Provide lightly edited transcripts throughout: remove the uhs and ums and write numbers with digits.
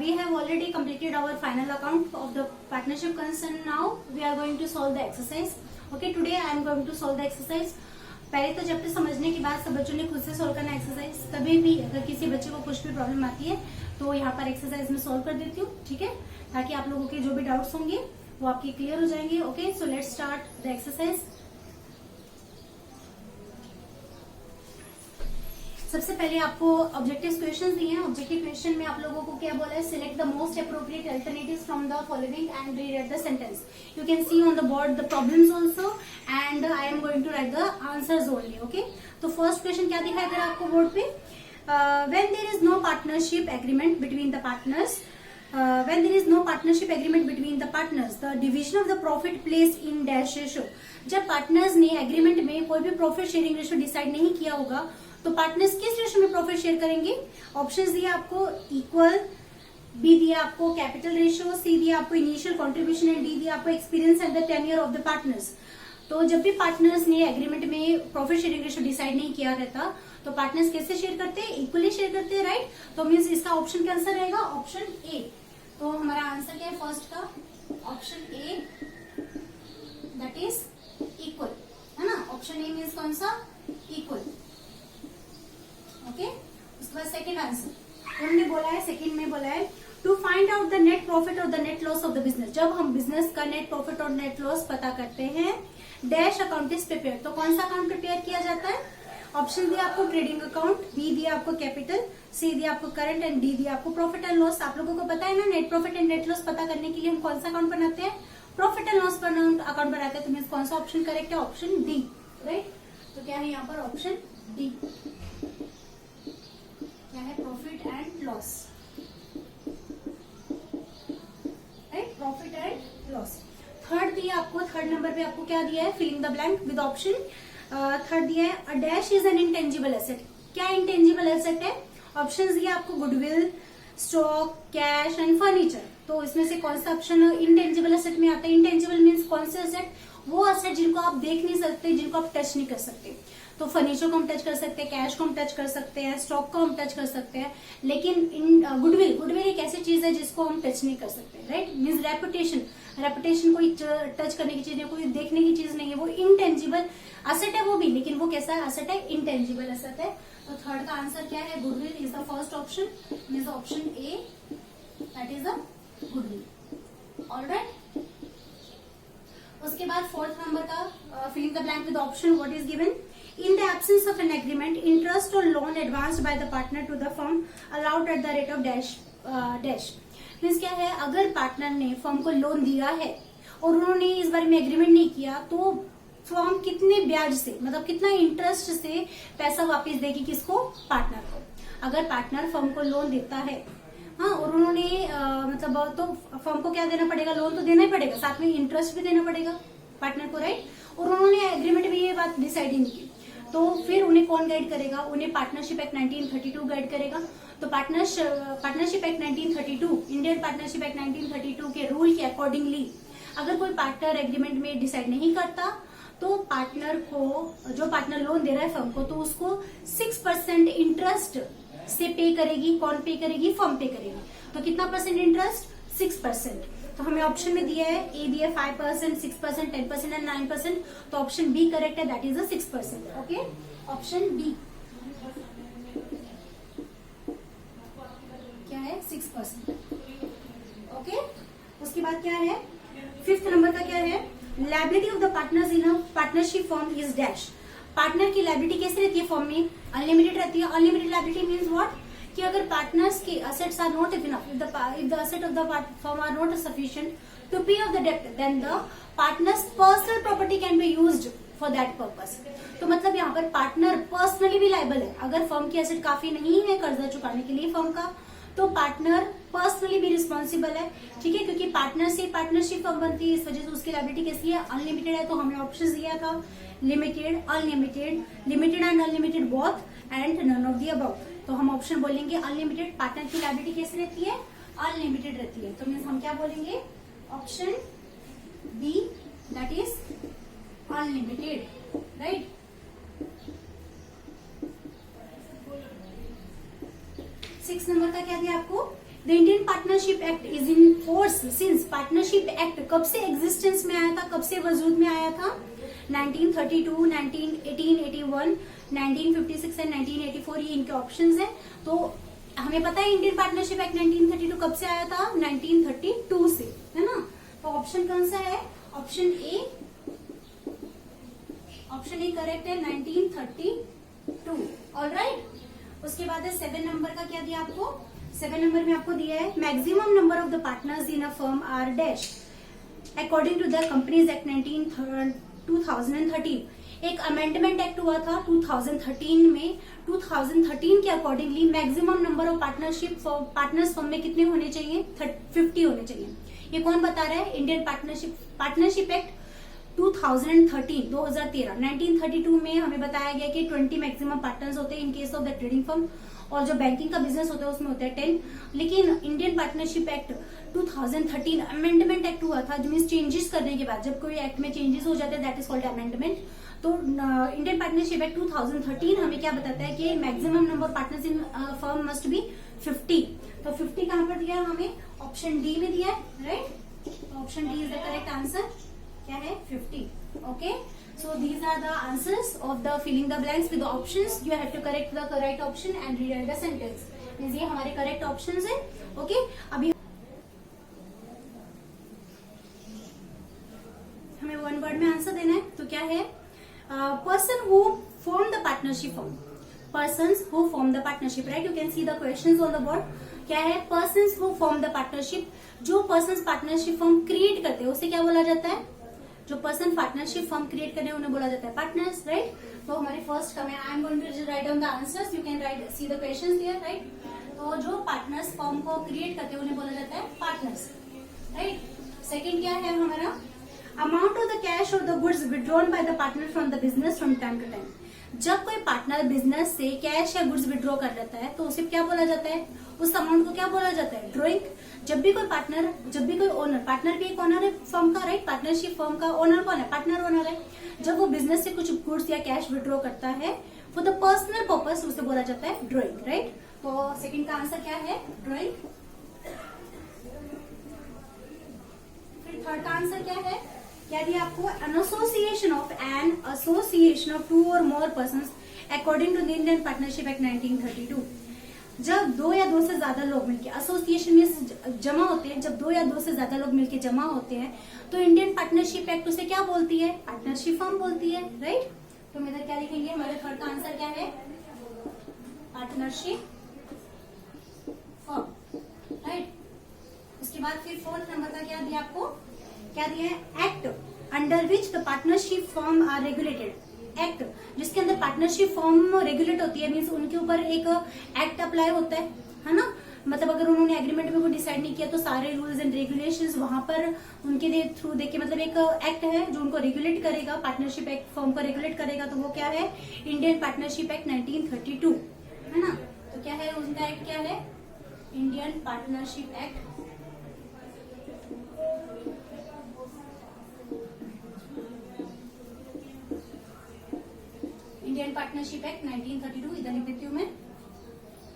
we have already completed our final account of the partnership concern. Now we are going to solve the exercise. Okay, today I am going to solve the exercise. पहले तो chapter समझने के बाद सब बच्चों ने खुद से सोल्व करना एक्सरसाइज. कभी भी अगर किसी बच्चे को कुछ भी प्रॉब्लम आती है तो यहाँ पर एक्सरसाइज में सोल्व कर देती हूँ, ठीक है, ताकि आप लोगों के जो भी डाउट्स होंगे वो आपके क्लियर हो जाएंगे. Okay, so let's start the exercise. सबसे पहले आपको ऑब्जेक्टिव क्वेश्चन दिए हैं. ऑब्जेक्टिव क्वेश्चन में आप लोगों को क्या बोला है? Select the most appropriate alternatives from the following and read the sentence. You can see on the board the problems also and I am going to write the answers only. Okay, तो first question क्या दिखाई दे रहा है आपको board पे? When there is no partnership agreement between the partners, when there is no partnership agreement between the partners, the division of the profit plays in dash ratio. जब partners ने agreement में कोई भी प्रॉफिट शेयरिंग रेशियो डिसाइड नहीं किया होगा तो partners किस रेशियो में प्रॉफिट शेयर करेंगे? ऑप्शंस दिए आपको इक्वल, बी दिया आपको कैपिटल रेशियो, सी दिया आपको इनिशियल कंट्रीब्यूशन एंड डी दिया आपको experience and the tenure of the partners. तो जब भी पार्टनर्स ने एग्रीमेंट में प्रॉफिट शेयरिंग रेशियो डिसाइड नहीं किया रहता तो पार्टनर्स कैसे शेयर करते हैं? इक्वली शेयर करते हैं, राइट? तो मीन्स इसका ऑप्शन क्या आंसर रहेगा? Option A. तो हमारा आंसर क्या है फर्स्ट का? Option A, that is equal, है ना? ऑप्शन ए मीन्स कौन सा? इक्वल. ओके, उसके बाद सेकंड आंसर उन्होंने बोला है, सेकंड में बोला है to find out the net profit और the net loss of the business. जब हम बिजनेस का नेट प्रॉफिट और नेट लॉस पता करते हैं, डैश अकाउंट इज प्रिपेयर. तो कौन सा अकाउंट प्रिपेयर किया जाता है? ऑप्शन दिया आपको ट्रेडिंग अकाउंट, बी दिया आपको कैपिटल, सी दिया आपको करंट एंड डी दिया आपको प्रॉफिट एंड लॉस. आप लोगों को पता है ना, net profit and net loss पता करने के लिए हम कौन सा अकाउंट बनाते हैं? प्रॉफिट एंड लॉस अकाउंट बनाते हैं. तो मीन्स कौन सा ऑप्शन करेक्ट है? Option D, right? तो क्या है यहाँ पर? Option D. क्या है? Profit and loss, right? Profit and loss. Third दिया आपको, थर्ड नंबर पे आपको क्या दिया है? Filling the blank with option. Third दिया है a dash is an intangible asset. क्या इंटेंजिबल एसेट है? ऑप्शन दिया आपको goodwill, stock, cash and furniture. तो इसमें से कौन सा ऑप्शन इंटेंजिबल एसेट में आता है? इंटेंजिबल मीन्स कौन से एसेट? वो एसेट जिनको आप देख नहीं सकते, जिनको आप टच नहीं कर सकते. तो फर्नीचर को हम टच कर सकते हैं, कैश को हम टच कर सकते हैं, स्टॉक को हम टच कर सकते हैं, लेकिन गुडविल एक ऐसी चीज है जिसको हम टच नहीं कर सकते, राइट? मीन्स रेपुटेशन कोई टच करने की चीज नहीं, कोई देखने की चीज नहीं है, वो इंटेंजिबल असेट है वो भी, लेकिन वो कैसा असेट है? इंटेंजिबल असेट है. तो थर्ड का आंसर क्या है? Goodwill is the first option, means option A, that is the goodwill. Alright, उसके बाद फोर्थ नंबर का filling the blank with option. What is given? In the absence of an agreement, interest or loan advanced by the partner to the firm allowed at the rate of dash. Means क्या है? अगर partner ने firm को loan दिया है और उन्होंने इस बारे में एग्रीमेंट नहीं किया तो फर्म कितने ब्याज से, मतलब कितना इंटरेस्ट से पैसा वापस देगी किसको? पार्टनर को. अगर पार्टनर फर्म को लोन देता है, हाँ, और उन्होंने मतलब तो फर्म को क्या देना पड़ेगा? लोन तो देना ही पड़ेगा, साथ में इंटरेस्ट भी देना पड़ेगा पार्टनर को, राइट? और उन्होंने एग्रीमेंट में ये बात डिसाइड ही नहीं की तो फिर उन्हें कौन गाइड करेगा? उन्हें पार्टनरशिप एक्ट 1932 गाइड करेगा. तो partnership act 1932, Indian partnership act 1932 के रूल के अकॉर्डिंगली अगर कोई पार्टनर एग्रीमेंट में डिसाइड नहीं करता तो पार्टनर को, जो पार्टनर लोन दे रहा है फर्म को, तो उसको 6% इंटरेस्ट से पे करेगी. कौन पे करेगी? फर्म पे करेगी. तो कितना परसेंट इंटरेस्ट? 6%. तो हमें ऑप्शन में दिया है, ए दिया 5%, 6%, 10% एंड 9%. तो ऑप्शन बी करेक्ट है, that is the 6%. Okay, option B क्या है? 6%. ओके, उसके बाद क्या है? फिफ्थ नंबर का क्या है? Liability of the partners in a partnership firm is dash. Partner की लायबिलिटी कैसे रहती है फर्म में? अनलिमिटेड रहती है. Unlimited liability means what? कि अगर पार्टनर्स के assets are not enough, if the asset of the firm are not sufficient to pay off the debt, then the partner's personal property can be used for that purpose. तो मतलब यहाँ पर partner personally भी liable है. अगर firm की asset काफी नहीं है कर्जा चुकाने के लिए फर्म का, तो पार्टनर पर्सनली भी रिस्पॉन्सिबल है, ठीक है? क्योंकि पार्टनर से पार्टनरशिप फर्म बनती है, इस वजह से उसकी लायबिलिटी कैसी है? अनलिमिटेड है. तो हमने ऑप्शन दिया था limited, unlimited, limited and unlimited both, and none of the above. तो हम ऑप्शन बोलेंगे अनलिमिटेड. पार्टनर की लायबिलिटी कैसी रहती है? अनलिमिटेड रहती है. तो मीन्स हम क्या बोलेंगे? Option B, that is unlimited, right? Six number का क्या दिया आपको? The Indian partnership act is in force since. Partnership act कब से एग्जिस्टेंस में आया था, कब से वजूद में आया था? 1932, 1881, 1956 एंड 1984, ये इनके ऑप्शंस हैं। तो हमें पता है इंडियन पार्टनरशिप एक्ट 1932 कब से आया था? 1932 से, है ना। तो ऑप्शन कौन सा है? Option A. Option A correct है, 1932। ऑलराइट। उसके बाद है 7 नंबर का क्या दिया आपको? 7 नंबर में आपको दिया है maximum number of the partners in a firm are dash according to the companies act 2013। एक अमेंडमेंट एक्ट हुआ था 2013 में। 2013 के accordingly maximum number of partners firm में कितने होने चाहिए? 50 होने चाहिए। ये कौन बता रहा है? Indian partnership act 2013। 1932 में हमें बताया गया कि 20 मैक्सिमम पार्टनर्स होते हैं in case of the trading firm, और जो बैंकिंग का बिजनेस होता है उसमें होता है 10। लेकिन Indian partnership act 2013 amendment act हुआ था, जो मीन्स चेंजेस करने के बाद, जब कोई एक्ट में चेंजेस हो जाते हैं दैट इज कॉल्ड अमेंडमेंट। तो इंडियन पार्टनरशिप एक्ट 2013 हमें क्या बताता है कि maximum number partners in firm must be 50। तो 50 कहां पर दिया? हमें ऑप्शन डी में दिया है, right. Option D is the correct answer. क्या है? 50। Okay, so these are the answers of the filling the blanks with the options. You have to correct the correct option and rewrite the sentence. Means ये हमारे correct options हैं। Okay, अभी हमें one word में answer देना है। तो क्या है? Person who form the partnership firm. Persons who form the partnership, right. You can C the questions on the board. क्या है? Persons who form the partnership. जो पर्सन्स पार्टनरशिप फर्म क्रिएट करते हैं उसे क्या बोला जाता है? जो पर्सन पार्टनरशिप फर्म क्रिएट करने उन्हें बोला जाता है पार्टनर्स, राइट। तो हमारे फर्स्ट का मैं I am going to write down the answers, you can write see the questions here, right. तो जो पार्टनर्स फर्म को क्रिएट करते हैं उन्हें बोला जाता है पार्टनर्स, राइट। सेकंड क्या है हमारा? अमाउंट ऑफ द कैश और the goods withdrawn by the partner from the business from time to time. जब कोई पार्टनर बिजनेस से कैश या गुड्स विड्रॉ कर लेता है तो उसे क्या बोला जाता है? उस अमाउंट को क्या बोला जाता है? ड्रॉइंग। जब भी कोई ओनर, पार्टनर भी एक ओनर है फर्म का, राइट। पार्टनरशिप फर्म का ओनर कौन है? पार्टनर ओनर है। जब वो बिजनेस से कुछ गुड्स या कैश विड्रॉ करता है फॉर द पर्सनल पर्पस, उसे बोला जाता है ड्रॉइंग, राइट। तो सेकंड का आंसर क्या है? ड्रॉइंग। फिर थर्ड का आंसर क्या है? क्या दिया आपको? An association of 2 or more persons according to the Indian partnership act 1932। जब 2 या 2 से ज्यादा लोग मिलकर, एसोसिएशन में जमा होते हैं, जब 2 या 2 से ज्यादा लोग मिलकर जमा होते हैं तो इंडियन पार्टनरशिप एक्ट उसे क्या बोलती है? पार्टनरशिप फर्म बोलती है, राइट। तो हम इधर क्या लिखेंगे? हमारे थर्ड का आंसर क्या है? Partnership firm, right. उसके बाद फिर फोर्थ नंबर का क्या दिया आपको? क्या दिया है? Act under which the partnership firm are regulated. Act जिसके अंदर पार्टनरशिप फर्म रेगुलेट होती है, मीन्स उनके ऊपर एक एक्ट अप्लाई होता है ना। मतलब अगर उन्होंने एग्रीमेंट में कोई डिसाइड नहीं किया तो सारे रूल्स एंड रेगुलेशंस वहां पर उनके थ्रू देके, मतलब एक एक्ट है जो उनको रेगुलेट करेगा, पार्टनरशिप एक्ट फर्म को रेगुलेट करेगा। तो वो क्या है? इंडियन पार्टनरशिप एक्ट 1932, है ना। तो क्या है उनका एक्ट? क्या है? Indian partnership act Indian partnership act 1932। इधर लिख देती हूँ मैं।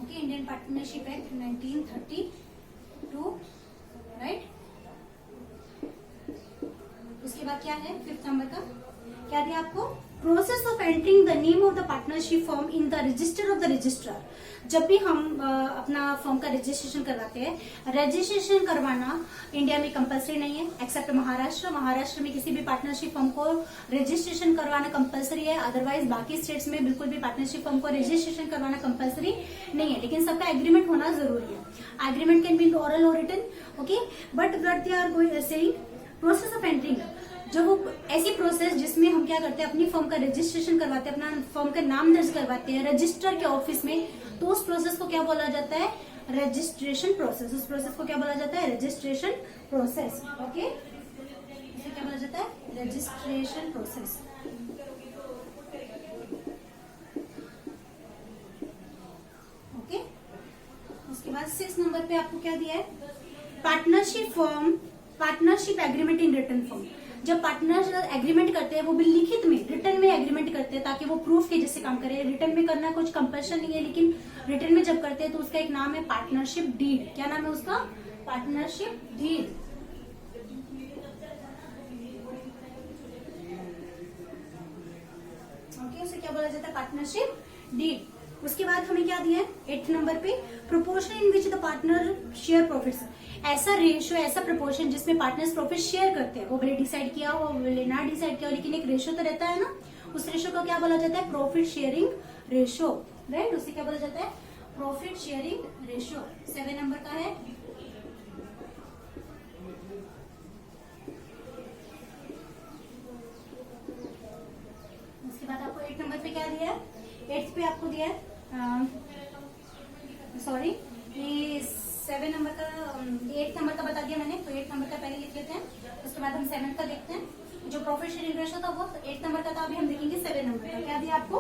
Okay, Indian partnership act 1932, right. उसके बाद क्या है? फिफ्थ नंबर का क्या दिया आपको? Process of entering the name of the partnership firm in the register of the registrar. जब भी हम अपना फर्म का रजिस्ट्रेशन करवाते हैं, रजिस्ट्रेशन करवाना इंडिया में कंपलसरी नहीं है एक्सेप्ट महाराष्ट्र। महाराष्ट्र में किसी भी पार्टनरशिप फर्म को रजिस्ट्रेशन करवाना कंपलसरी है, अदरवाइज बाकी स्टेट्स में बिल्कुल भी पार्टनरशिप फर्म को रजिस्ट्रेशन करवाना कंपलसरी नहीं है, लेकिन सबका एग्रीमेंट होना जरूरी है। एग्रीमेंट कैन बी ओरल और written, okay, but what they are going saying process of entering, जो वो ऐसी प्रोसेस जिसमें हम क्या करते हैं, अपनी फर्म का रजिस्ट्रेशन करवाते हैं, अपना फर्म का नाम दर्ज करवाते हैं रजिस्टर के ऑफिस में, तो उस प्रोसेस को क्या बोला जाता है? Registration process. उस प्रोसेस को क्या बोला जाता है? Registration process, okay. इसे क्या बोला जाता है? Registration process, okay. उसके बाद 6 नंबर पे आपको क्या दिया है? Partnership form partnership agreement in return form. जब पार्टनर एग्रीमेंट करते हैं वो भी लिखित में, रिटर्न में एग्रीमेंट करते हैं ताकि वो प्रूफ के जैसे काम करे। रिटर्न में करना कुछ कंपल्शन नहीं है, लेकिन रिटर्न में जब करते हैं तो उसका एक नाम है पार्टनरशिप डीड। क्या नाम है उसका? Partnership deed. ओके, उसे क्या बोला जाता है? Partnership deed. उसके बाद हमें क्या दिया है 8th नंबर पे? Proportion in which the partner share profits. ऐसा रेशियो, ऐसा प्रोपोर्शन जिसमें पार्टनर्स प्रॉफिट शेयर करते हैं। वो भले डिसाइड किया हो, भले ना डिसाइड किया हो, लेकिन एक रेशियो तो रहता है ना। उस रेशियो को क्या बोला जाता है? Profit sharing ratio, right. उसे क्या बोला जाता है? Profit sharing ratio. 7 नंबर का है। उसके बाद आपको 8 नंबर पे क्या दिया है? 8th पे आपको दिया है सॉरी, ये 7 नंबर का 8 नंबर का बता दिया मैंने, तो 8 नंबर का पहले लिख लेते हैं। उसके बाद हम 7 का देखते हैं। जो प्रॉफिट शेयरिंग रेशियो था वो 8 नंबर का था, अभी हम देखेंगे 7 नंबर का। क्या दिया आपको?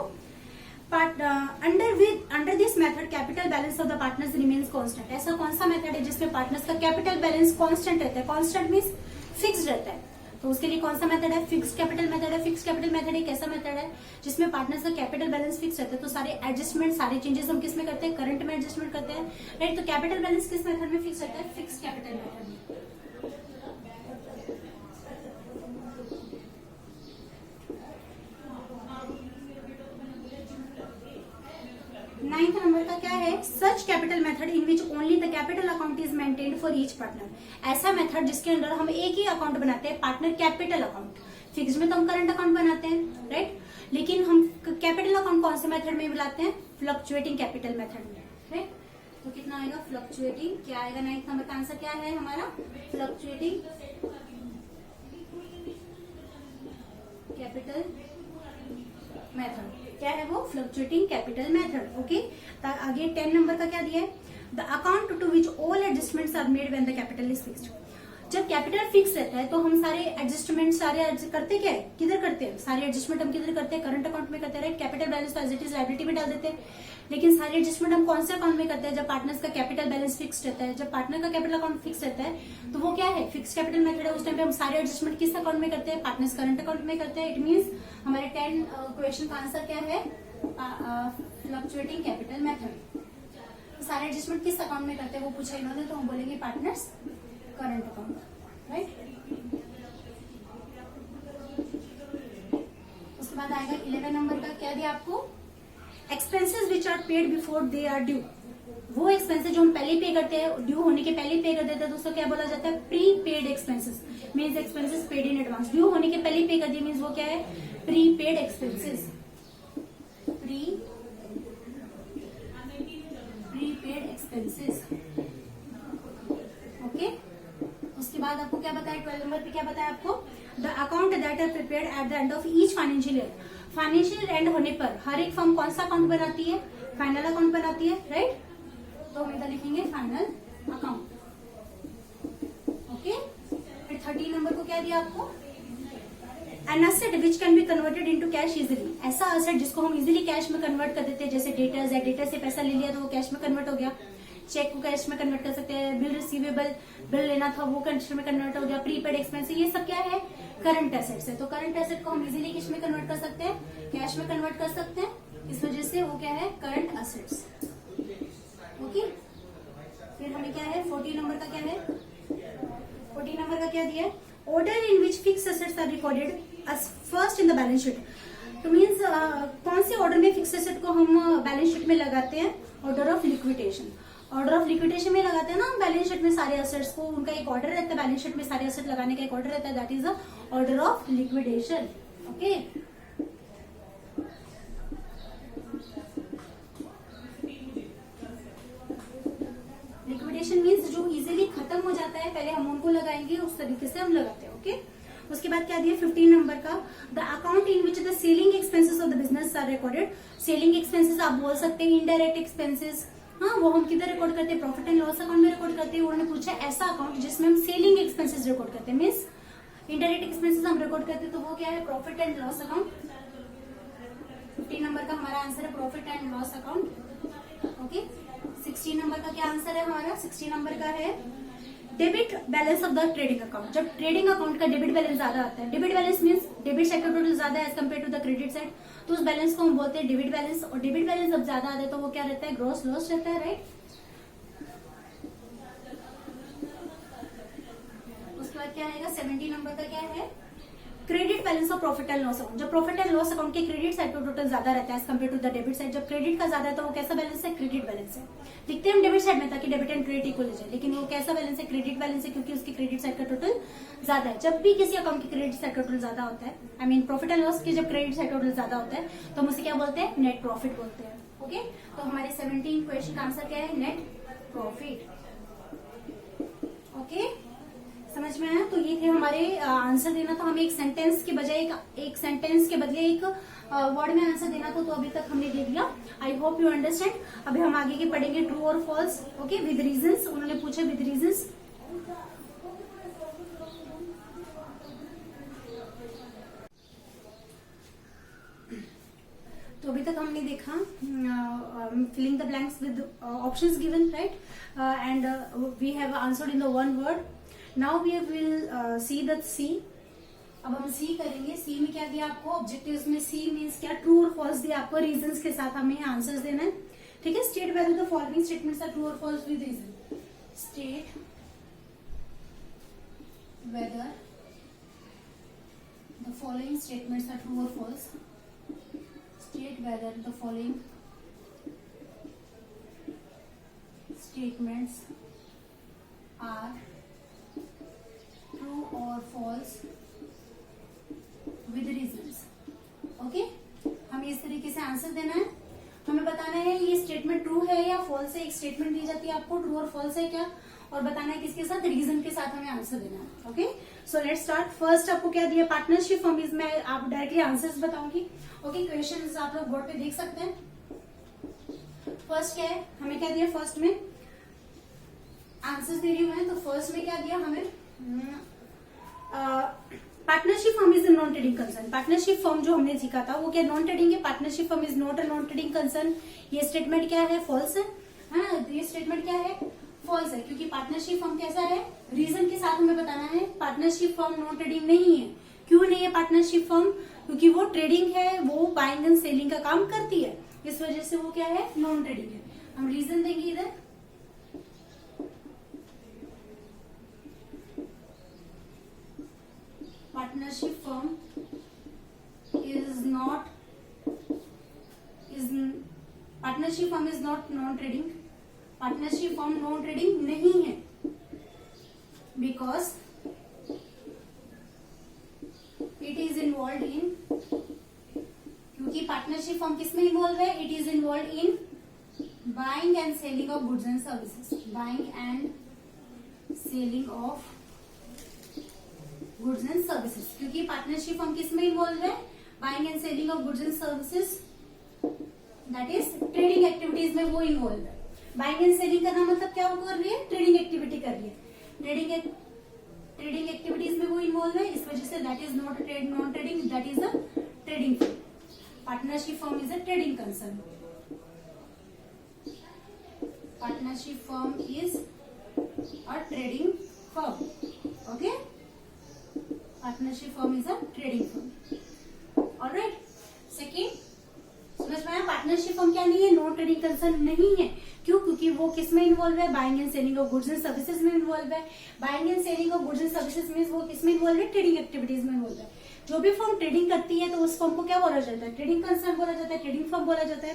Under this method capital balance of the partners remains constant. ऐसा कौन सा मेथड है जिसमें पार्टनर्स का कैपिटल बैलेंस कांस्टेंट रहता है? कांस्टेंट मींस फिक्स रहता है। तो उसके लिए कौन सा मेथड है? फिक्स कैपिटल मेथड है। फिक्स कैपिटल मेथड एक ऐसा मेथड है जिसमें पार्टनर्स का कैपिटल बैलेंस फिक्स रहता है। तो सारे एडजस्टमेंट, सारे चेंजेस हम किस में करते हैं? करंट में एडजस्टमेंट करते हैं, राइट। तो कैपिटल बैलेंस किस मेथड में फिक्स रहता है? फिक्स कैपिटल मेथड में। 9th नंबर का क्या है? Such capital method in which only the capital account is maintained for each partner. ऐसा मेथड जिसके अंदर हम एक ही अकाउंट बनाते हैं, पार्टनर कैपिटल अकाउंट। फिक्स में तो हम करंट अकाउंट बनाते हैं, राइट। लेकिन हम कैपिटल अकाउंट कौन से मेथड में बनाते हैं? फ्लक्चुएटिंग कैपिटल मेथड में, राइट। तो कितना आएगा? फ्लक्चुएटिंग। क्या आएगा 9th नंबर का आंसर? क्या है हमारा? Fluctuating capital method. क्या है वो? Fluctuating capital method. ओके, आगे 10 नंबर का क्या दिया है? The account to which all adjustments are made when the capital is fixed. जब कैपिटल फिक्स रहता है तो हम सारे एडजस्टमेंट करते क्या है? किधर करते हैं? सारे एडजस्टमेंट हम किधर करते हैं? करंट अकाउंट में करते हैं, राइट। कैपिटल बैलेंस तो एज इट इज लायबिलिटी में डाल देते हैं। लेकिन सारे एडजस्टमेंट हम कौन से अकाउंट में करते हैं? जब पार्टनर्स का कैपिटल बैलेंस फिक्स रहता है। जब पार्टनर का कैपिटल अकाउंट फिक्स रहता है तो वो क्या है? फिक्स कैपिटल मेथड है। उस टाइम पे हम सारे एडजस्टमेंट किस अकाउंट में करते हैं? पार्टनर्स करंट अकाउंट में करते हैं। इट मीन्स हमारे 10 क्वेश्चन का आंसर क्या है? Fluctuating capital method. सारे एडजस्टमेंट किस अकाउंट में करते हैं वो पूछा इन्होंने, तो हम बोलेंगे पार्टनर्स करंट अकाउंट, राइट। उसके बाद आएगा 11 नंबर का। क्या दिया आपको? Expenses which are paid before they are due. वो एक्सपेंसेस जो हम पहले पे करते हैं, ड्यू होने के पहले पे कर देते हैं, तो उसको क्या बोला जाता है? Pre paid expenses. Means expenses paid in advance. Due होने के पहले पे कर दिए मीन्स वो क्या है? Pre paid expenses. Prepaid expenses. Okay, उसके बाद आपको क्या बताया? 12 नंबर पे क्या बताया आपको? The account that are prepared at the end of each financial year. Financial end होने पर हर एक फर्म कौन सा अकाउंट बनाती है? फाइनल अकाउंट बनाती है, राइट। तो हम इधर लिखेंगे फाइनल अकाउंट। ओके, फिर 13 नंबर को क्या दिया आपको? An asset which can be converted into cash easily. ऐसा एसेट जिसको हम इजिली कैश में कन्वर्ट कर देते हैं, जैसे डेटर्स है, डेटर से पैसा ले लिया तो वो कैश में कन्वर्ट हो गया। चेक को कैश में कन्वर्ट कर सकते हैं। बिल रिसीवेबल, बिल लेना था वो कैश में कन्वर्ट हो गया। प्रीपेड एक्सपेंस, ये सब क्या है? करंट एसेट्स है। तो करंट एसेट को हम इजिली किस में कन्वर्ट कर सकते हैं? कैश में कन्वर्ट कर सकते हैं। इस वजह से वो क्या है? Current assets. ओके, फिर हमें क्या है? 14 नंबर का क्या है? 14 नंबर का क्या दिया है? Order in which fix assets are recorded as first in the balance sheet। तो मीन्स कौन से ऑर्डर में फिक्स एसेट को हम बैलेंस शीट में लगाते हैं? Order of liquidation. Order of liquidation में लगाते हैं ना हम बैलेंस शीट में सारे एसेट्स को। उनका एक ऑर्डर रहता है, बैलेंस शीट में सारे एसेट लगाने का एक ऑर्डर रहता है, that is the order of liquidation. Okay, liquidation means जो इजीली खत्म हो जाता है, पहले हम उनको लगाएंगे, उस तरीके से हम लगाते हैं। ओके, उसके बाद क्या दिया 15 नंबर का? The account in which the selling expenses of the business are recorded. Selling expenses आप बोल सकते हैं इनडायरेक्ट एक्सपेंसेस। हाँ, वो हम किधर रिकॉर्ड करते हैं? प्रॉफिट एंड लॉस अकाउंट में रिकॉर्ड करते हैं। उन्होंने पूछा ऐसा अकाउंट जिसमें हम सेलिंग एक्सपेंसेस रिकॉर्ड करते हैं, मीन्स इनडायरेक्ट एक्सपेंसेस हम रिकॉर्ड करते हैं, तो वो क्या है? Profit and loss account. 15 number का हमारा आंसर है profit and loss account. Okay, 16 number का क्या आंसर है हमारा? 16 नंबर का है debit balance of the trading account. जब ट्रेडिंग अकाउंट का डेबिट बैलेंस ज्यादा आता है, debit balance means debit side का टोटल ज्यादा है as compare to the credit side, तो उस बैलेंस को हम बोलते हैं डेबिट बैलेंस। और डेबिट बैलेंस जब ज्यादा आता है तो वो क्या रहता है, ग्रॉस लॉस रहता है, राइट। उसके बाद क्या आएगा, 70 नंबर का क्या है, क्रेडिट बैलेंस और प्रॉफिट एंड लॉस अकाउंट। जब प्रॉफिट एंड लॉस अकाउंट के क्रेडिट साइड पर टोटल ज्यादा रहता है as compare to the debit side, जब क्रेडिट का ज्यादा है तो वो कैसा बैलेंस है, क्रेडिट बैलेंस है। दिखते हम डेबिट साइड में ताकि डेबिट एंड क्रेडिट इक्वल हो जाए, लेकिन वो कैसा बैलेंस है, क्रेडिट बैलेंस है, क्योंकि उसके क्रेडिट साइड का टोटल ज्यादा है। जब भी किसी अकाउंट की क्रेडिट साइड का टोटल ज्यादा होता है, I mean profit and loss की जब क्रेडिट साइड टोटल ज्यादा होता है तो हम उसे क्या बोलते हैं, नेट प्रॉफिट बोलते हैं। ओके, तो हमारे 17 क्वेश्चन का आंसर क्या है, नेट प्रॉफिट। ओके, समझ में आया। तो ये थे हमारे आंसर देना था हमें एक सेंटेंस के बजाय एक सेंटेंस के बदले एक वर्ड में आंसर देना था, तो अभी तक हमने दे दिया। I hope you understand. अभी हम आगे के पढ़ेंगे ट्रू और फॉल्स, ओके, विद रीजंस। उन्होंने पूछा विद रीजंस। तो अभी तक हमने देखा filling the blanks with options given, right, and we have answered in the one word. Now we will see the C. अब हम सी करेंगे। सी में क्या दिया आपको, ऑब्जेक्टिव्स में सी मीन्स क्या, ट्रू और फॉल्स दिया आपको, रीजंस के साथ हमें आंसर्स देना है, ठीक है। State whether the following statements are true और false with reason. State whether the following statements are true और false. State whether the following statements are true or false with reasons. Okay? हमें इस तरीके से आंसर देना है। हमें बताना है ये स्टेटमेंट ट्रू है या फॉल्स है। एक स्टेटमेंट दी जाती है आपको, ट्रू और फॉल्स है क्या, और बताना है किसके साथ, रीजन के साथ हमें आंसर देना है। Okay, so let's start. First आपको क्या दिया, पार्टनरशिप फर्म इज, मैं आप डायरेक्टली आंसर्स बताऊंगी। ओके, क्वेश्चंस आप लोग बोर्ड पे देख सकते हैं। फर्स्ट क्या है, हमें क्या दिया, फर्स्ट में आंसर्स दे रही हूं मैं, तो फर्स्ट में क्या दिया हमें, partnership firm is non trading concern. Partnership firm जो हमने सीखा था वो क्या, नॉन ट्रेडिंग है। Partnership firm is not a non trading concern. ये स्टेटमेंट क्या है, फॉल्स है। हाँ, ये स्टेटमेंट क्या है, फॉल्स है, क्योंकि पार्टनरशिप फर्म कैसा है, रीजन के साथ हमें बताना है। पार्टनरशिप फर्म नॉन ट्रेडिंग नहीं है। क्यों नहीं है पार्टनरशिप फर्म, क्योंकि वो ट्रेडिंग है, वो बाइंग एंड सेलिंग का काम करती है, इस वजह से वो क्या है, नॉन ट्रेडिंग है। हम रीजन देंगे इधर, partnership firm partnership firm is not non trading. Partnership firm non trading नहीं है, because it is involve in, क्योंकि पार्टनरशिप फर्म किसमें इन्वॉल्व है, it is involve in buying and selling of goods and services. Buying and selling of goods and services, क्योंकि partnership firm किसमें involve है, buying and selling of goods and services, that is trading activities में वो involve है। Buying and selling करना मतलब क्या वो कर रही है, ट्रेडिंग एक्टिविटी कर रही है, ट्रेडिंग एक्टिविटीज में वो इन्वॉल्व है, इस वजह say that is not non trading, that is a trading firm. Partnership firm is a trading concern. Partnership firm is a trading firm. Okay, partnership firm is a trading firm. Alright, second समझ में आया, partnership firm क्या नहीं है, non trading concern नहीं है। क्यों, क्योंकि वो किसमें इन्वॉल्व है, buying and selling of goods and services में इन्वॉल्व है। Buying and selling of goods and services में वो किसमें इन्वॉल्व है, ट्रेडिंग एक्टिविटीज में इन्वॉल्व है। जो भी फर्म ट्रेडिंग करती है तो उस फर्म को क्या बोला जाता है, ट्रेडिंग कंसर्न बोला जाता है, ट्रेडिंग फर्म बोला जाता है,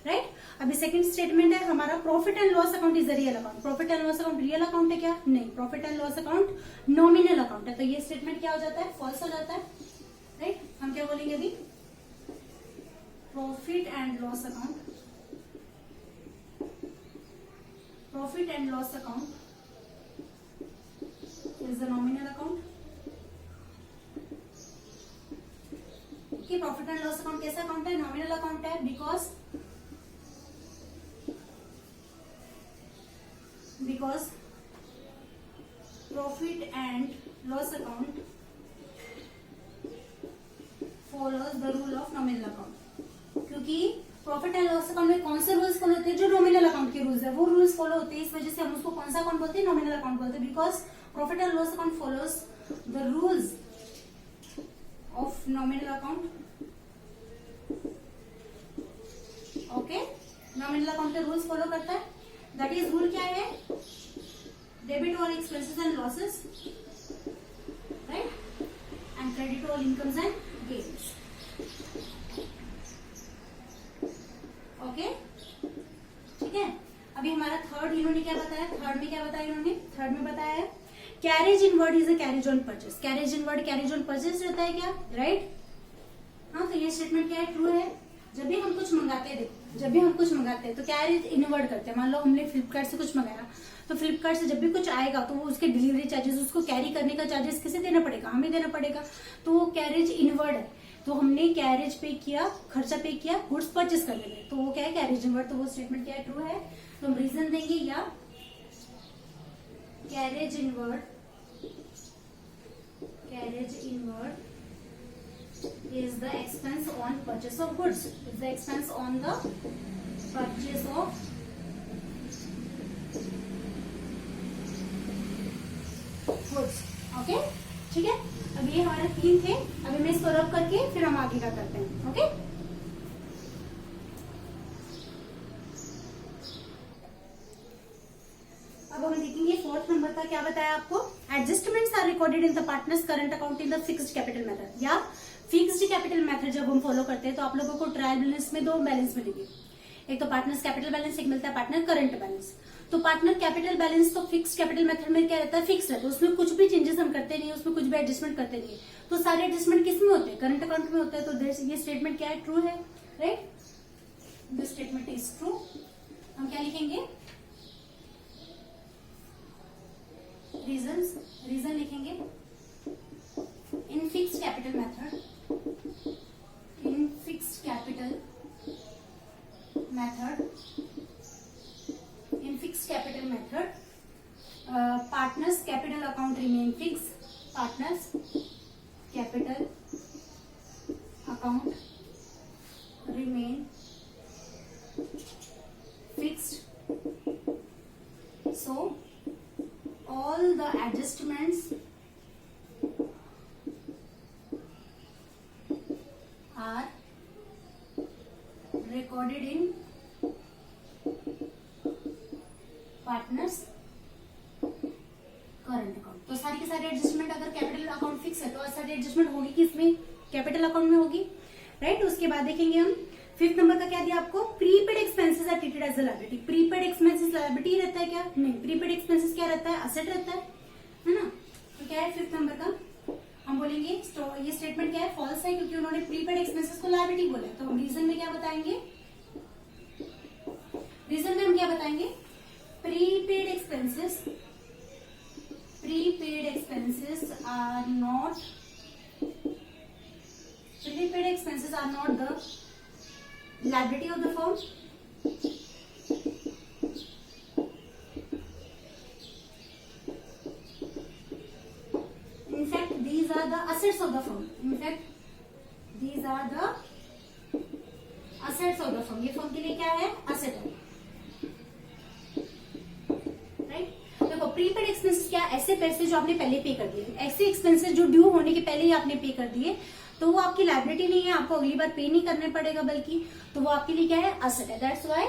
राइट। अभी सेकंड स्टेटमेंट है हमारा, profit and loss account is a real account. Profit and loss account real account है क्या, नहीं, profit and loss account nominal account है। तो ये स्टेटमेंट क्या हो जाता है, फॉल्स हो जाता है, राइट। हम क्या बोलेंगे अभी, profit and loss account, profit and loss account is the nominal account. Profit and loss account कैसा अकाउंट है, नॉमिनल अकाउंट है, because profit and loss account follows the rule of nominal account. क्योंकि profit and loss account में कौन से rules follow होते हैं, जो नॉमिनल अकाउंट के रूल्स है वो रूल्स फॉलो होते हैं, इस वजह से हम उसको कौन सा अकाउंट बोलते हैं, नॉमिनल अकाउंट बोलते हैं। Because profit and loss account follows the rules of nominal account. Okay, nominal account के रूल्स फॉलो करता है. दैट इज रूल क्या है? Debit all expenses and losses, right, and credit all incomes and gains. Okay, ठीक है. अभी हमारा third इन्होंने क्या बताया? थर्ड में क्या बताया इन्होंने? थर्ड में बताया है carriage inward is a carriage on purchase. Carriage inward carriage on purchase रहता है क्या? राइट. हाँ, तो ये स्टेटमेंट क्या है? ट्रू है. जब भी हम कुछ मंगाते हैं, देखो जब भी हम कुछ मंगाते हैं तो कैरेज इनवर्ड करते हैं. मान लो हमने फ्लिपकार्ट से कुछ मंगाया, तो फ्लिपकार्ट से जब भी कुछ आएगा तो वो उसके डिलीवरी चार्जेस, उसको कैरी करने का चार्जेस किसे देना पड़ेगा? हमें देना पड़ेगा. तो वो कैरेज इनवर्ड है. तो हमने कैरेज पे किया, खर्चा पे किया गुड्स परचेस करने में, तो वो क्या है? Carriage inward. तो वो स्टेटमेंट क्या है? ट्रू है. तो हम रीजन देंगे या carriage inward is the expense on purchase of goods, is the expense on the purchase of goods. Okay, ठीक है. अब ये हमारे 3 थे. अभी मैं इसको रब करके फिर हम आगे का करते हैं. ओके, अब हम देखेंगे 4th नंबर का क्या बताया आपको. Adjustments are recorded in the partners current account in the fixed capital method. या फिक्स्ड कैपिटल मेथड जब हम फॉलो करते हैं तो आप लोगों को ट्रायल बैलेंस में 2 बैलेंस मिलेंगे. एक तो पार्टनर्स कैपिटल बैलेंस, एक मिलता है पार्टनर करंट बैलेंस. तो पार्टनर कैपिटल बैलेंस तो फिक्स्ड कैपिटल मेथड में क्या रहता है? फिक्स रहता है. उसमें कुछ भी चेंजेस हम करते नहीं, उसमें कुछ भी एडजस्टमेंट करते नहीं. तो सारे एडजस्टमेंट किस में होते हैं? करंट अकाउंट में होता है. तो ये स्टेटमेंट क्या है? ट्रू है. Right, this statement is true. हम क्या लिखेंगे? रीजन लिखेंगे. In fixed capital method, partners capital account remain fixed. Partners capital account remain fixed. So all the adjustments are recorded in partners current account. तो सारी की सारी adjustment अगर capital account fix है तो सारी एडजस्टमेंट होगी किसमें? कैपिटल अकाउंट में होगी. राइट. उसके बाद देखेंगे हम 5th नंबर का क्या दिया आपको? Prepaid expenses are treated as a liability. Prepaid expenses liability रहता है क्या? नहीं. प्रीपेड एक्सपेंसेस क्या रहता है? असेट रहता है ना. तो क्या है 5th नंबर का? हम बोलेंगे ये स्टेटमेंट क्या है? फॉल्स है, क्योंकि उन्होंने प्रीपेड एक्सपेंसेस को लायबिलिटी बोला है. तो हम रीजन में क्या बताएंगे? रीजन में हम क्या बताएंगे? Prepaid expenses are not the liability of the firm. In fact, these are the assets of the firm. ये फर्म के लिए क्या है? असेट है. देखो प्रीपेड एक्सपेंसेस क्या? ऐसे पैसे जो आपने पहले पे कर दिए, ऐसे एक्सपेंसेस जो ड्यू होने के पहले ही आपने पे कर दिए, तो वो आपकी लायबिलिटी नहीं है, आपको अगली बार पे नहीं करने पड़ेगा, बल्कि तो वो आपके लिए क्या है? असेट है. दैट्स व्हाई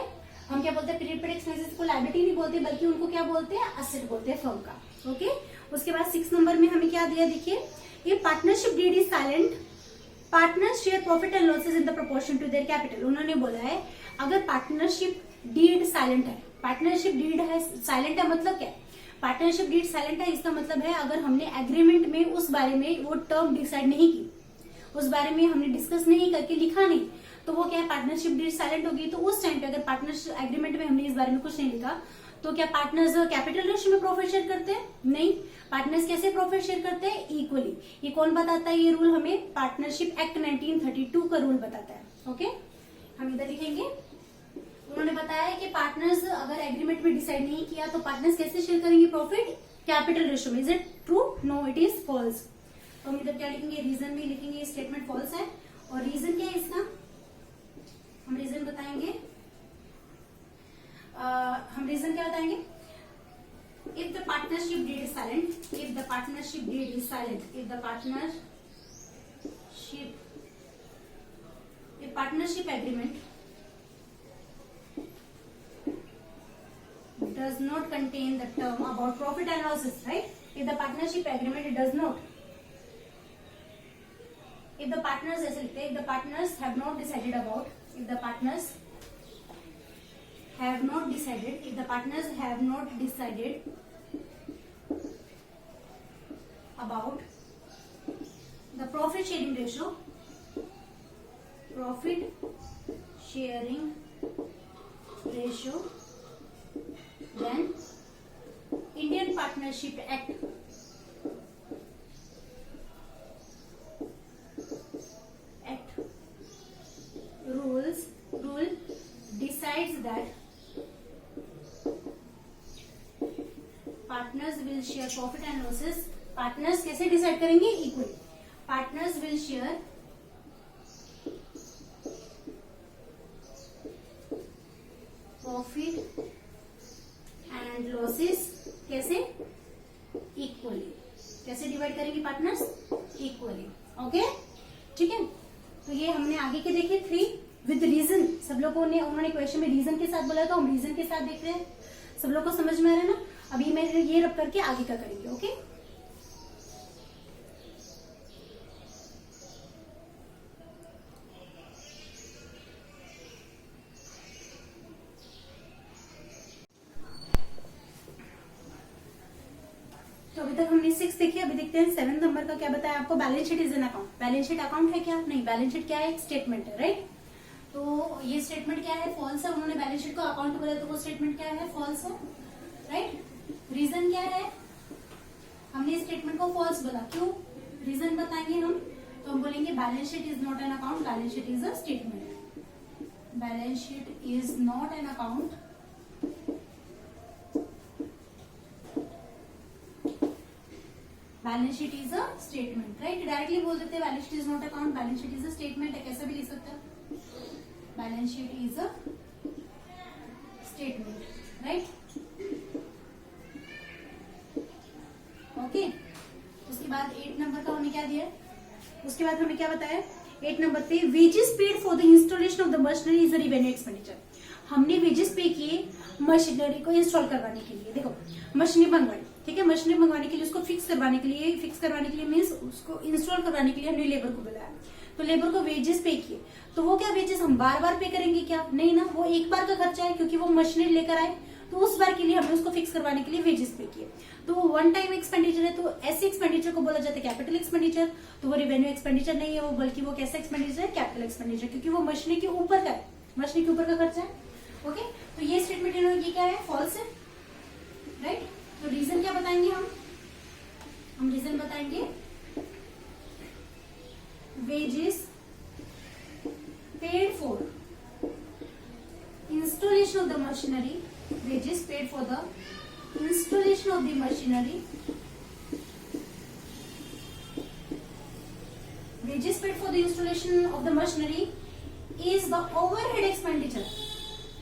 हम क्या बोलते हैं? प्रीपेड एक्सपेंसेस को लायबिलिटी नहीं बोलते, बल्कि उनको क्या बोलते हैं? असेट बोलते हैं फर्म का. ओके. उसके बाद 6 नंबर में हमें क्या दिया? देखिए, ये partnership deed is silent. Partners share profit and losses in the proportion to their capital. उन्होंने बोला है अगर पार्टनरशिप डीड साइलेंट है, पार्टनरशिप डीड है साइलेंट है, मतलब क्या? पार्टनरशिप डीड साइलेंट है, इसका मतलब है अगर हमने एग्रीमेंट में उस बारे में वो टर्म डिसाइड नहीं की, उस बारे में हमने डिस्कस नहीं करके लिखा नहीं, तो वो क्या है? पार्टनरशिप डीड साइलेंट होगी. तो उस टाइम पे अगर पार्टनरशिप एग्रीमेंट में हमने इस बारे में कुछ नहीं लिखा, तो क्या पार्टनर्स कैपिटल रेशियो में प्रॉफिट शेयर करते हैं? नहीं. पार्टनर्स कैसे प्रॉफिट शेयर करते हैं? इक्वली. ये कौन बताता है? ये रूल हमें पार्टनरशिप एक्ट 1932 का रूल बताता है. ओके. हम इधर लिखेंगे. उन्होंने बताया है कि पार्टनर्स अगर एग्रीमेंट में डिसाइड नहीं किया तो पार्टनर्स कैसे शेयर करेंगे प्रॉफिट? कैपिटल रेशियो में. Is it true? No, it is false. तो हम इधर क्या लिखेंगे? रीजन में लिखेंगे स्टेटमेंट फॉल्स है. और रीजन क्या है इसका? हम रीजन बताएंगे. हम रीजन क्या बताएंगे? If the partnership deed is silent, if the partnership partnership agreement does not contain the term about profit and losses, right? If the partnership agreement it does not, if the partners ऐसे लिखते हैं, if the partners have not decided about, if the partners have not decided, if the partners have not decided about the profit sharing ratio, profit sharing ratio, then Indian Partnership Act rule decides that partners will share profit and losses. Partners कैसे decide करेंगे? Equally. Partners will share profit and losses कैसे? Equally. कैसे divide करेंगे partners? Equally. Okay, ठीक है. तो ये हमने आगे के देखे 3 विद रीजन. सब लोगों ने उन्होंने क्वेश्चन में रीजन के साथ बोला, तो हम रीजन के साथ देख रहे हैं. सब लोग को समझ में आ रहा है ना? अभी मैं ये रब करके आगे का करेंगे. ओके, तो अभी तक हमने 6 देखी. अभी देखते हैं 7 नंबर का क्या बताया आपको. Balance sheet is an account. Balance sheet account है क्या? नहीं. बैलेंस शीट क्या है? एक स्टेटमेंट है, राइट. तो ये स्टेटमेंट क्या है? फॉल्स है. उन्होंने बैलेंस शीट को अकाउंट बोला, तो वो स्टेटमेंट क्या है? फॉल्स है, राइट. रीजन क्या है? हमने स्टेटमेंट को फॉल्स बोला. क्यों? रीजन बताएंगे हम. तो हम बोलेंगे balance sheet is not an account, balance sheet is a statement. Balance sheet is not an account, balance sheet is a statement, right. Directly बोल देते हैं balance sheet is not account, balance sheet is a statement है. कैसा भी लिख सकते हैं. Balance sheet is a statement, right. Okay. उसके बाद 8 नंबर का हमें क्या दिया है? उसके बाद हमें क्या बताया? 8 नंबर पे wages paid for the installation of the machinery is a revenue expenditure. हमने वेजेस पे किए मशीनरी को इंस्टॉल करवाने के लिए. देखो, मशीनरी मंगवाई, ठीक है. मशीनरी मंगवाने के लिए, उसको फिक्स करवाने के लिए मीन्स उसको इंस्टॉल करवाने के लिए हमने लेबर को बुलाया. तो लेबर को वेजेस पे किए. तो वो क्या वेजेस हम बार बार पे करेंगे क्या? नहीं ना. वो एक बार का खर्चा है, क्योंकि वो मशीनरी लेकर आए, तो उस बार के लिए हमने उसको फिक्स करवाने के लिए वेजेस पे किए. तो वो वन टाइम एक्सपेंडिचर है. तो ऐसे एक्सपेंडिचर को बोला जाता है कैपिटल एक्सपेंडिचर. तो वो रेवेन्यू एक्सपेंडिचर नहीं है वो, बल्कि वो कैसा एक्सपेंडिचर है? कैपिटल एक्सपेंडिचर, क्योंकि वो मशीनरी के ऊपर का है, मशीनरी के ऊपर का खर्चा है. ओके. तो ये स्टेटमेंट इन्होंने ये क्या है? फॉल्स है, राइट. तो रीजन क्या बताएंगे हम रीजन बताएंगे wages paid for installation of the machinery, wages paid for the installation of the machinery, wages paid for the installation of the machinery is the overhead expenditure.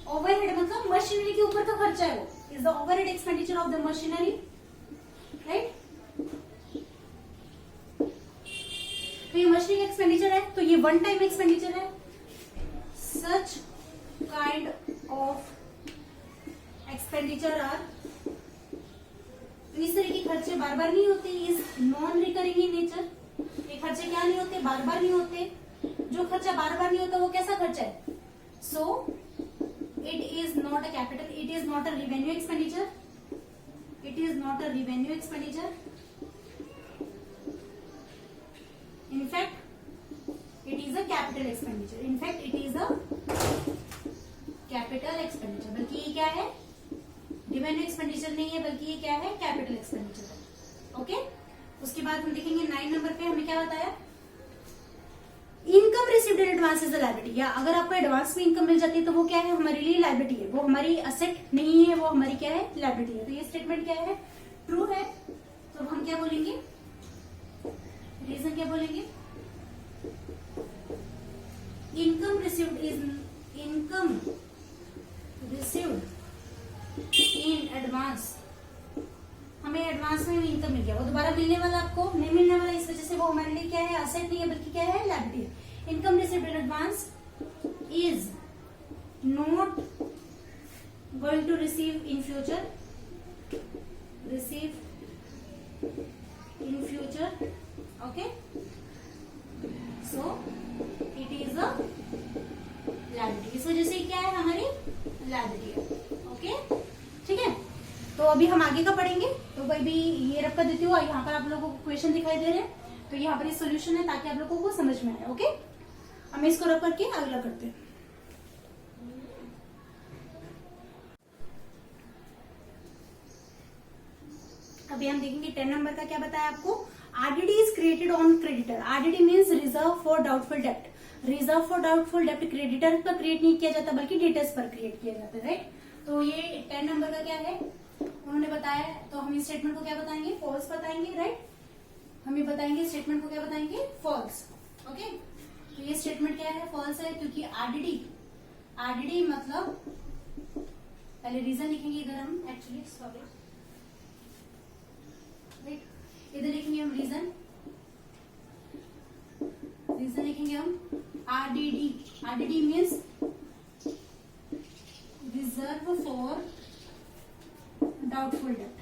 overhead मतलब machinery के ऊपर का खर्चा है वो. is the overhead expenditure of the machinery, right. तो ये machinery का एक्सपेंडिचर है, तो ये वन टाइम एक्सपेंडिचर है. such kind of expenditure are, इस तरह के खर्चे बार बार नहीं होते. Is non recurring in nature. ये खर्चे क्या नहीं होते? बार बार नहीं होते. जो खर्चा बार बार नहीं होता वो कैसा खर्चा है? So it is not a capital, it is not a revenue expenditure, it is not a revenue expenditure. in fact it is a capital expenditure, in fact it is a capital expenditure. बल्कि ये क्या है? Revenue expenditure नहीं है, बल्कि ये क्या है? कैपिटल एक्सपेंडिचर है. ओके. उसके बाद हम देखेंगे 9 नंबर पे हमें क्या बताया? Income received in advance is a liability. या अगर आपको एडवांस में इनकम मिल जाती है तो वो क्या है? हमारे लिए लायबिलिटी है. वो हमारी असेट नहीं है, वो हमारी क्या है? लायबिलिटी है. तो ये स्टेटमेंट क्या है? ट्रू है. तो हम क्या बोलेंगे? रीजन क्या बोलेंगे? Income received in advance. हमें एडवांस में इनकम मिल गया, वो दोबारा मिलने वाला आपको नहीं मिलने वाला. इस वजह से वो हमारे लिए क्या है? असेट नहीं है, बल्कि क्या है? लायबिलिटी है. Income received in advance going to receive in future, receive in future. Okay, so it is a liability. इस वजह से क्या है, हमारी liability है. ओके, ठीक है. तो अभी हम आगे का पढ़ेंगे. तो भाई भी ये रख कर देती हूँ. यहाँ पर आप लोगों को क्वेश्चन दिखाई दे रहे हैं, तो यहाँ पर ये सोल्यूशन है ताकि आप लोगों को समझ में आए. ओके, हम इसको रख करके अगला करते हैं. अभी हम देखेंगे 10 नंबर का क्या बताया आपको. RDD is created on creditor. RDD means reserve for doubtful डेप्ट. रिजर्व फॉर डाउटफुल डेप्ट क्रेडिटर पर क्रिएट नहीं किया जाता बल्कि डेटर्स पर क्रिएट किया जाता है. राइट. तो ये 10 नंबर का क्या है उन्होंने बताया. तो हम इस स्टेटमेंट को क्या बताएंगे, फॉल्स बताएंगे. राइट. हम ये बताएंगे स्टेटमेंट को क्या बताएंगे, फॉल्स. ओके. तो ये स्टेटमेंट क्या है, फॉल्स है, क्योंकि आरडीडी मतलब पहले रीजन लिखेंगे इधर हम. एक्चुअली सॉरी, इधर लिखेंगे हम रीजन लिखेंगे हम. RDD means reserve for doubtful debt.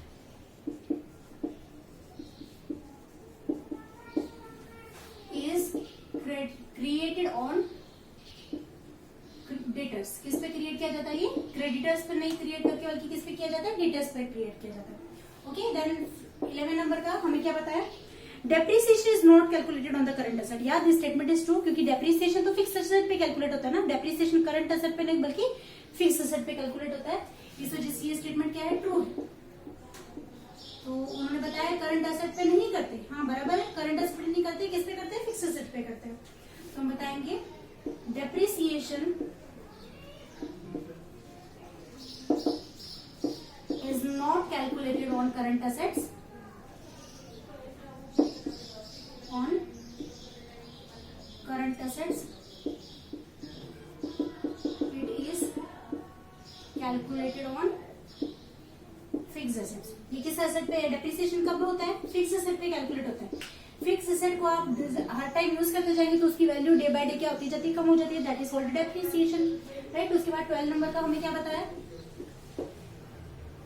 Is created on debtors. किस पे क्रिएट किया जाता है, ये क्रेडिटर्स पे नहीं क्रिएट करके बल्कि किस पे किया जाता है, डेटर्स पे क्रिएट किया जाता है. ओके. देन 11 नंबर का हमें क्या बताया, depreciation is not calculated on the current asset. यार दिस स्टेटमेंट इज ट्रू, क्योंकि डेप्रिसिएशन तो फिक्स एसेट पे कैलकुलेट होता है ना. डेप्रिसिएशन करंट एसेट पे नहीं बल्कि फिक्स एसेट पे कैलकुलेट होता है. इस वजह से ये स्टेटमेंट क्या है, ट्रू है. तो उन्होंने बताया करंट एसेट पे नहीं करते. हाँ बराबर है, करंट एसेट पे नहीं करते, किस पे करते हैं, फिक्स एसेट पे करते हैं. तो हम बताएंगे depreciation is not calculated on current assets. On current assets, it is calculated on fixed assets. ये किस एसेट पे डेप्रिसिएशन कब होता है, फिक्स एसेट पे कैलकुलेट होता है. फिक्स एसेट को आप हर टाइम यूज करते जाएंगे तो उसकी वैल्यू डे बाय डे क्या होती जाती है, कम हो जाती है. That is called depreciation. Right. उसके बाद 12 नंबर का हमें क्या बताया,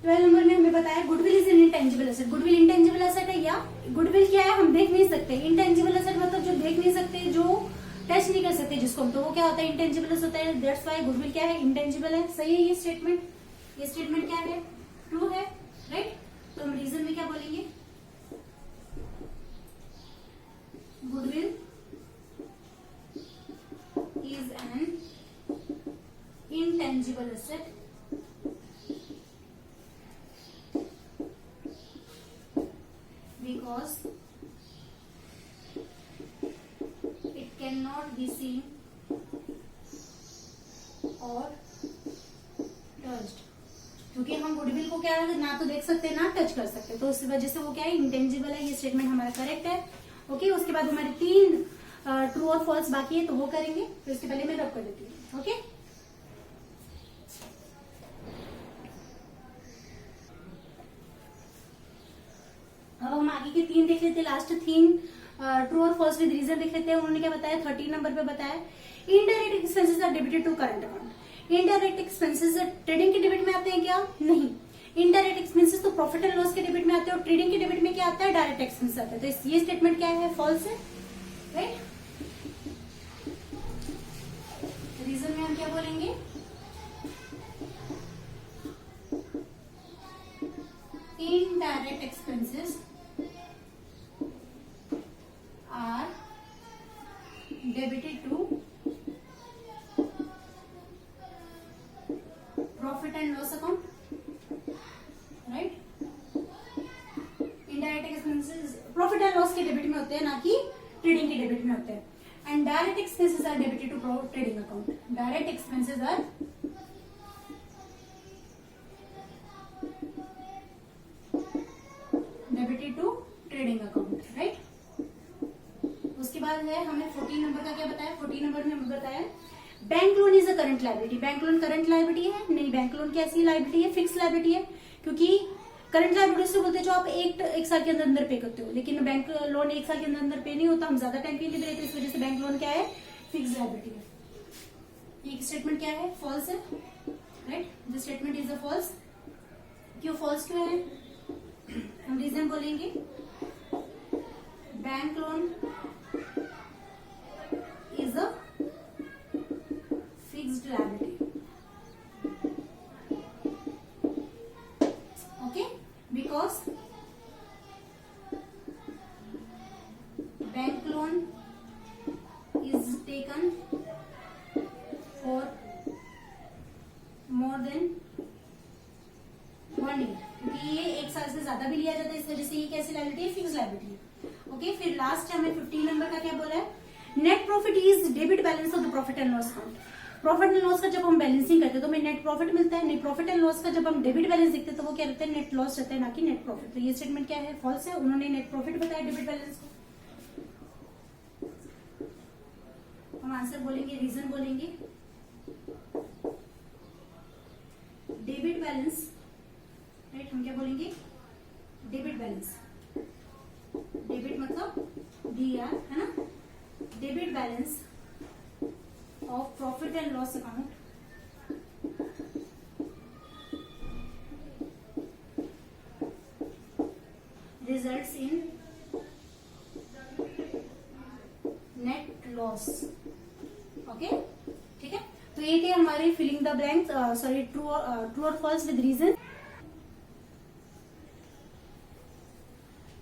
12 नंबर में हमें बताया goodwill is an intangible asset. Goodwill intangible asset है, या गुडविल क्या है, हम देख नहीं सकते. इंटेंजिबल एसेट मतलब जो देख नहीं सकते, जो टच नहीं कर सकते जिसको, तो वो क्या होता है, इंटेंजिबल होता है. दैट्स व्हाई गुडविल क्या है, इंटेंजिबल है. सही है ये स्टेटमेंट. ये स्टेटमेंट क्या है, ट्रू है. राइट. तो हम रीजन में क्या बोलेंगे, goodwill is an intangible asset because it cannot be seen or touched. क्योंकि हम गुडविल को क्या ना तो देख सकते ना टच कर सकते, तो उस वजह से वो क्या है, इंटेंजिबल है. ये स्टेटमेंट हमारा करेक्ट है. ओके. उसके बाद हमारे 3 ट्रू और फॉल्स बाकी है, तो वो करेंगे. तो इसके पहले मैं रब कर देती हूँ. ओके. अब हम आगे के 3 देख लेते हैं. लास्ट 3 ट्रू और फॉल्स विद रीजन देख लेते हैं. उन्होंने क्या बताया, 13 नंबर पे बताया, indirect expenses are debited to current account. Indirect expenses trading के डेबिट में आते हैं क्या, नहीं. इनडायरेक्ट एक्सपेंसेस तो प्रॉफिट एंड लॉस के डेबिट में आते हैं, और ट्रेडिंग के डेबिट में क्या आता है, डायरेक्ट एक्सपेंस आता है. तो ये स्टेटमेंट क्या है, फॉल्स है. राइट. रीजन में हम क्या बोलेंगे, indirect expenses are debited to profit and loss account. Right. Indirect expenses profit and loss के डेबिट में होते हैं, ना कि ट्रेडिंग के डेबिट में होते हैं. And direct expenses are debited to trading account. Direct expenses are debited to trading account. Right. उसके बाद है हमें 14 नंबर का क्या बताया. 14 नंबर में हमें बताया bank loan is a current liability. Bank loan current liability है नहीं, बैंक लोन कैसी लायबिलिटी है, फिक्स लायबिलिटी है. क्योंकि करंट लायबिलिटी से बोलते हैं जो आप एक साल के अंदर पे करते हो, लेकिन बैंक लोन 1 साल के अंदर पे नहीं होता, हम ज्यादा टाइम के लिए देते, इस वजह से बैंक लोन क्या है, फिक्स लायबिलिटी है. ये स्टेटमेंट क्या है, फॉल्स है. Right, this statement is a false. क्यों फॉल्स क्यों है, हम रीजन बोलेंगे। Bank loan is a fixed liability, okay, because bank loan is taken for more than 1 year, क्योंकि ये 1 साल से ज्यादा भी लिया जाता है, इस वजह से ये कैसी लायबिलिटी है, फिक्स लायबिलिटी है। ओके, फिर लास्ट हमें 15 नंबर का क्या बोला है, net profit is debit balance of the profit and loss account. Profit and loss का जब हम बैलेंसिंग करते हैं तो हमें नेट प्रॉफिट मिलता है, नेट प्रॉफिट एंड लॉस का जब हम डेबिट बैलेंस देखते हैं तो वो क्या रहता है, नेट लॉस रहता है, ना कि नेट प्रॉफिट। तो ये स्टेटमेंट क्या है, फॉल्स है, उन्होंने नेट प्रॉफिट बताया डेबिट बैलेंस को। हम आंसर बोलेंगे, रीजन बोलेंगे, डेबिट बैलेंस, राइट, हम क्या बोलेंगे, डेबिट बैलेंस, डेबिट मतलब DR है ना, debit balance of profit and loss account results in net loss. Okay, ठीक है, तो ये थे हमारे filling the blanks, sorry true और फॉल्स विद रीजन।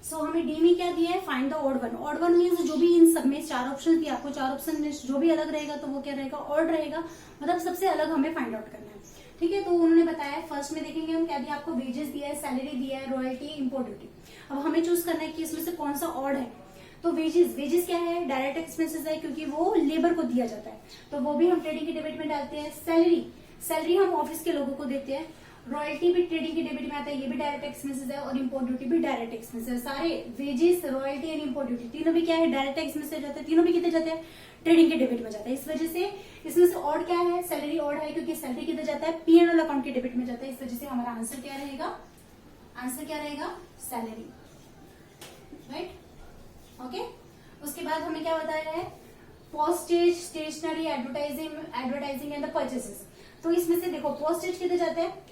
सो हमें डी में क्या दिया है, find the odd one. Odd one means जो भी इन सब में 4 ऑप्शन दिए आपको, 4 ऑप्शन में जो भी अलग रहेगा तो वो क्या रहेगा, ऑड रहेगा, मतलब सबसे अलग हमें फाइंड आउट करना है। ठीक है, तो उन्होंने बताया फर्स्ट में देखेंगे हम क्या दिया आपको, वेजेस दिया है, सैलरी दिया है, रॉयल्टी, इम्पोर्ट ड्यूटी। अब हमें चूज करना है कि इसमें से कौन सा ऑड है। तो वेजेस क्या है, डायरेक्ट एक्सपेंसेस है, क्योंकि वो लेबर को दिया जाता है, तो वो भी हम ट्रेडिंग के डेबिट में डालते हैं। सैलरी हम ऑफिस के लोगों को देते हैं। रॉयल्टी भी ट्रेडिंग के डेबिट में आता है, ये भी डायरेक्ट एक्सपेंसेस है, और इम्पोर्ट ड्यूटी भी डायरेक्ट एक्सपेंसेस है। सारे wages, royalty and import duty तीनों भी क्या है, डायरेक्ट एक्सपेंसेस जाते हैं, तीनों भी कितने जाते हैं, ट्रेडिंग के डेबिट में जाता है। इस वजह से इसमें से ऑड क्या है, सैलरी ऑड है, क्योंकि सैलरी किधर जाता है, P&L अकाउंट के डेबिट में जाता है। इस वजह से हमारा आंसर क्या रहेगा, आंसर क्या रहेगा, सैलरी, राइट, ओके। उसके बाद हमें क्या बताया है, postage, stationery, advertising and the purchases. तो इसमें से देखो पोस्टेज किधर जाते हैं,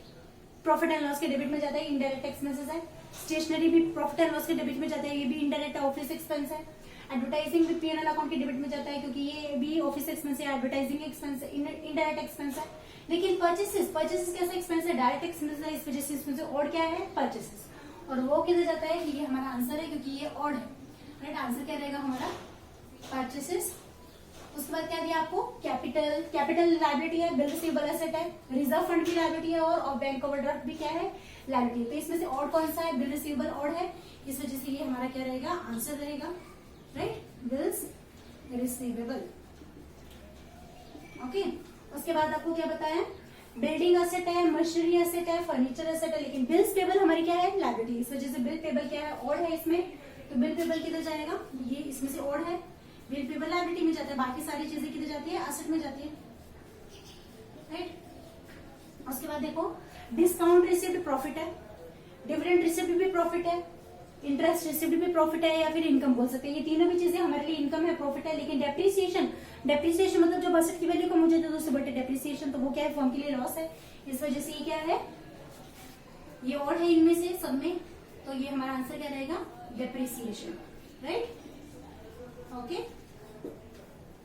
प्रॉफिट एंड लॉस के डेबिट में जाता है, इनडायरेक्ट एक्सपेंसेस है। स्टेशनरी भी प्रॉफिट एंड लॉस के डेबिट में जाता है, ये भी इनडायरेक्ट ऑफिस एक्सपेंस है। एडवर्टाइजिंग भी P&L अकाउंट के डेबिट में जाता है, क्योंकि ये भी ऑफिस एक्सपेंस है, एडवर्टाइजिंग एक्सपेंस है, इनडायरेक्ट एक्सपेंस है। लेकिन परचेसेस कैसा एक्सपेंस है, डायरेक्ट एक्सपेंस है, इस वजह से इसमें से ऑड क्या है, परचेसेस, और वो किधर जाता है, ये हमारा आंसर है, क्योंकि ये ऑड है, राइट। आंसर क्या रहेगा हमारा, परचेसेस। उसके बाद क्या दिया आपको, कैपिटल लायबिलिटी है, बिल रिसीवेबल एसेट है, रिजर्व फंड की लायबिलिटी है, और बैंक ओवरड्राफ्ट भी क्या है, लायबिलिटी। तो इसमें से ऑड कौन सा है, बिल रिसीवेबल ऑड है, इस वजह से ये हमारा क्या रहेगा, आंसर रहेगा, राइट, बिल्स रिसीवेबल। ओके, उसके बाद आपको क्या बताया, बिल्डिंग एसेट है, मशीनरी एसेट है, फर्नीचर एसेट है, लेकिन बिल्स पेबल हमारी क्या है, लायबिलिटी। इस वजह से बिल पेबल क्या है, ऑड है इसमें, तो बिल पेबल किधर जाएगा, ये इसमें से ऑड है, बिल पेबल लायबिलिटी में जाता है, बाकी सारी चीजें किधर जाती है, एसेट में जाती है, राइट। उसके बाद देखो, डिस्काउंट रिसिप्ट प्रॉफिट है, डिविडेंड रिसिप्ट भी प्रॉफिट है, इंटरेस्ट रिसिप्ट भी प्रॉफिट है, या फिर इनकम बोल सकते हैं। ये तीनों भी चीजें हमारे लिए इनकम है, प्रॉफिट है। लेकिन डेप्रिसिएशन मतलब जब एसेट की वैल्यू कम हो जाती है तो उससे बढ़ते डेप्रिसिएशन, तो वो क्या है, फर्म के लिए लॉस है। इस वजह से ये क्या है, ये और है इनमें से सब में, तो ये हमारा आंसर क्या रहेगा, डेप्रिसिएशन, राइट, ओके,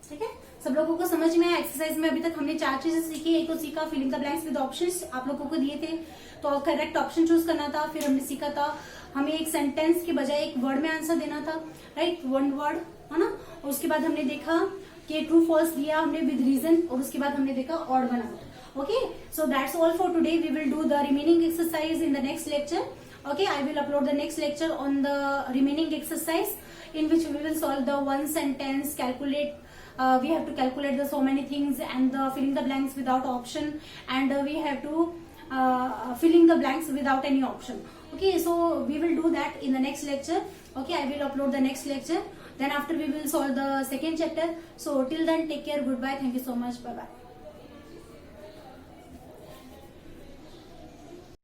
ठीक है। सब लोगों को समझ में आया। एक्सरसाइज में अभी तक हमने 4 चीजें सीखी। एक तो सीखा filling the blanks with options, आप लोगों को दिए थे तो करेक्ट ऑप्शन चूज करना था। फिर हमने सीखा था हमें एक सेंटेंस के बजाय एक वर्ड में आंसर देना था, राइट, 1 वर्ड, है ना। और उसके बाद हमने देखा कि ट्रू फॉल्स दिया हमने विद रीजन, और उसके बाद हमने देखा odd one out. Okay, so that's all for today. We will do the remaining exercise in the next lecture. Okay, I will upload the next lecture on the remaining exercise, in which we will solve the one sentence, we have to calculate the so many things, and the filling the blanks without option, and we have to filling the blanks without any option. Okay, so we will do that in the next lecture. Okay, I will upload the next lecture. Then after we will solve the second chapter. So till then, take care. Goodbye. Thank you so much. Bye bye.